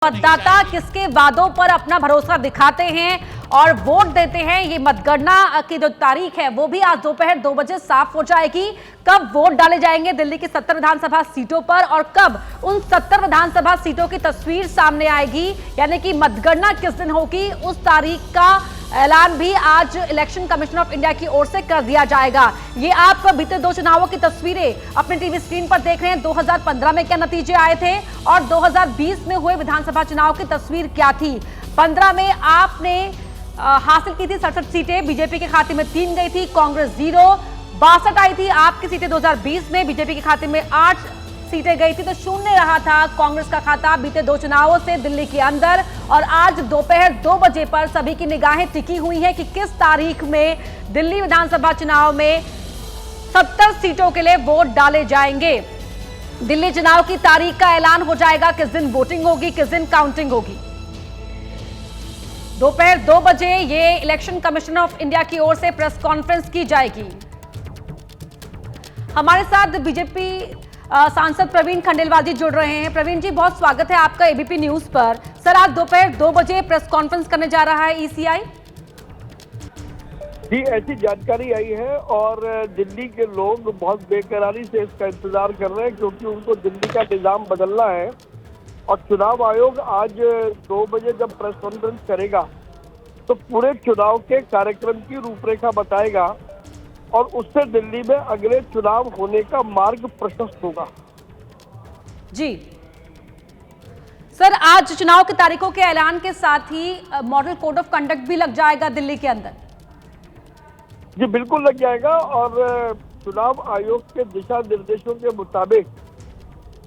मतदाता किसके वादों पर अपना भरोसा दिखाते हैं और वोट देते हैं, ये मतगणना की जो तारीख है वो भी आज दोपहर 2 बजे साफ हो जाएगी। कब वोट डाले जाएंगे दिल्ली की 70 विधानसभा सीटों पर और कब उन 70 विधानसभा सीटों की तस्वीर सामने आएगी, यानी कि मतगणना किस दिन होगी, उस तारीख का ऐलान भी आज इलेक्शन कमीशन ऑफ इंडिया की ओर से कर दिया जाएगा। ये आप बीते 2 चुनावों की तस्वीरें अपने टीवी स्क्रीन पर देख रहे हैं। 2015 में क्या नतीजे आए थे और 2020 में हुए विधानसभा चुनाव की तस्वीर क्या थी। 15 में आपने हासिल की थी 67 सीटें, बीजेपी के खाते में 3 गई थी, कांग्रेस 0, 62 आई थी आपकी सीटें। 2020 में बीजेपी के खाते में 8 सीटें गई थी, तो शून्य रहा था कांग्रेस का खाता बीते 2 चुनावों से दिल्ली के अंदर। और आज दोपहर 2 बजे पर सभी की निगाहें टिकी हुई है कि किस तारीख में दिल्ली विधानसभा चुनाव में 70 सीटों के लिए वोट डाले जाएंगे। दिल्ली चुनाव की तारीख का ऐलान हो जाएगा, किस दिन वोटिंग होगी, किस दिन काउंटिंग होगी। दोपहर 2 बजे ये इलेक्शन कमीशन ऑफ इंडिया की ओर से प्रेस कॉन्फ्रेंस की जाएगी। हमारे साथ बीजेपी सांसद प्रवीण खंडेलवाल जी जुड़ रहे हैं। प्रवीण जी, बहुत स्वागत है आपका एबीपी न्यूज पर। सर, आज दोपहर 2 बजे प्रेस कॉन्फ्रेंस करने जा रहा है ईसीआई। जी, ऐसी जानकारी आई है और दिल्ली के लोग बहुत बेकरारी से इसका इंतजार कर रहे हैं, क्योंकि उनको दिल्ली का निजाम बदलना है। और चुनाव आयोग आज 2 बजे जब प्रेस कॉन्फ्रेंस करेगा तो पूरे चुनाव के कार्यक्रम की रूपरेखा बताएगा और उससे दिल्ली में अगले चुनाव होने का मार्ग प्रशस्त होगा। जी सर, आज चुनाव की तारीखों के ऐलान के साथ ही मॉडल कोड ऑफ कंडक्ट भी लग जाएगा दिल्ली के अंदर। जी बिल्कुल लग जाएगा और चुनाव आयोग के दिशा निर्देशों के मुताबिक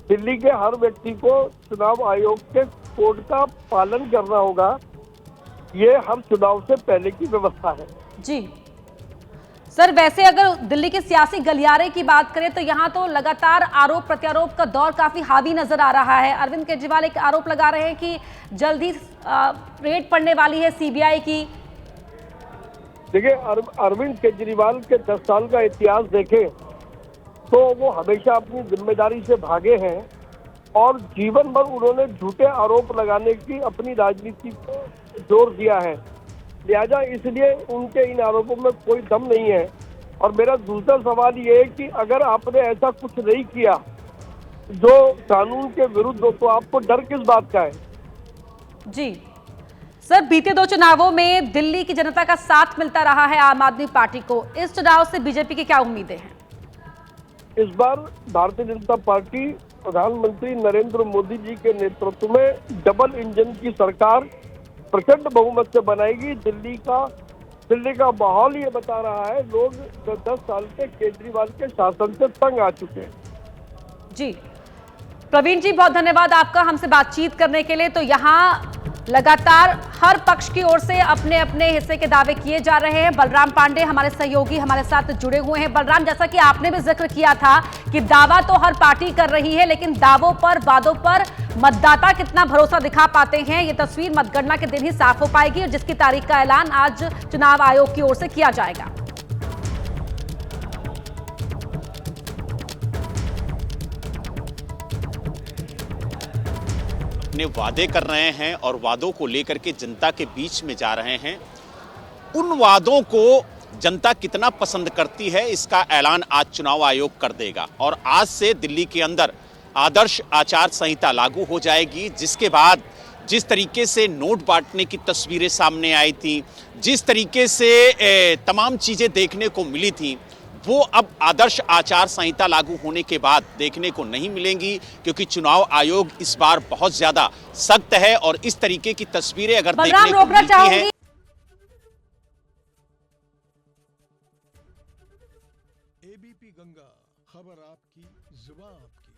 दिल्ली के हर व्यक्ति को चुनाव आयोग के कोड का पालन करना होगा। ये हर चुनाव से पहले की व्यवस्था है। जी सर, वैसे अगर दिल्ली के सियासी गलियारे की बात करें तो यहाँ तो लगातार आरोप प्रत्यारोप का दौर काफी हावी नजर आ रहा है। अरविंद केजरीवाल एक आरोप लगा रहे हैं कि जल्दी रेड पड़ने वाली है सीबीआई की। देखिए, अरविंद केजरीवाल के 10 साल का इतिहास देखें तो वो हमेशा अपनी जिम्मेदारी से भागे हैं और जीवन भर उन्होंने झूठे आरोप लगाने की अपनी राजनीति को जोर दिया है। लिहाजा इसलिए उनके इन आरोपों में कोई दम नहीं है। और मेरा दूसरा सवाल ये है कि अगर आपने ऐसा कुछ नहीं किया जो कानून के विरुद्ध हो तो आपको डर किस बात का है। जी सर, बीते 2 चुनावों में दिल्ली की जनता का साथ मिलता रहा है आम आदमी पार्टी को। इस चुनाव से बीजेपी की क्या उम्मीदें हैं? इस बार भारतीय जनता पार्टी प्रधानमंत्री नरेंद्र मोदी जी के नेतृत्व में डबल इंजन की सरकार प्रचंड बहुमत से बनाएगी। दिल्ली का माहौल ये बता रहा है, लोग 10 साल के केजरीवाल के शासन से तंग आ चुके हैं। जी प्रवीण जी, बहुत धन्यवाद आपका हमसे बातचीत करने के लिए। तो यहाँ लगातार हर पक्ष की ओर से अपने अपने हिस्से के दावे किए जा रहे हैं। बलराम पांडे हमारे सहयोगी हमारे साथ जुड़े हुए हैं। बलराम, जैसा कि आपने भी जिक्र किया था कि दावा तो हर पार्टी कर रही है, लेकिन दावों पर वादों पर मतदाता कितना भरोसा दिखा पाते हैं, ये तस्वीर मतगणना के दिन ही साफ हो पाएगी और जिसकी तारीख का ऐलान आज चुनाव आयोग की ओर से किया जाएगा। अपने वादे कर रहे हैं और वादों को लेकर के जनता के बीच में जा रहे हैं। उन वादों को जनता कितना पसंद करती है इसका ऐलान आज चुनाव आयोग कर देगा। और आज से दिल्ली के अंदर आदर्श आचार संहिता लागू हो जाएगी, जिसके बाद जिस तरीके से नोट बांटने की तस्वीरें सामने आई थी, जिस तरीके से तमाम चीज़ें देखने को मिली थी, वो अब आदर्श आचार संहिता लागू होने के बाद देखने को नहीं मिलेंगी, क्योंकि चुनाव आयोग इस बार बहुत ज्यादा सख्त है और इस तरीके की तस्वीरें अगर देखने को मिलती हैं। एबीपी गंगा, खबर आपकी, जुबान आपकी।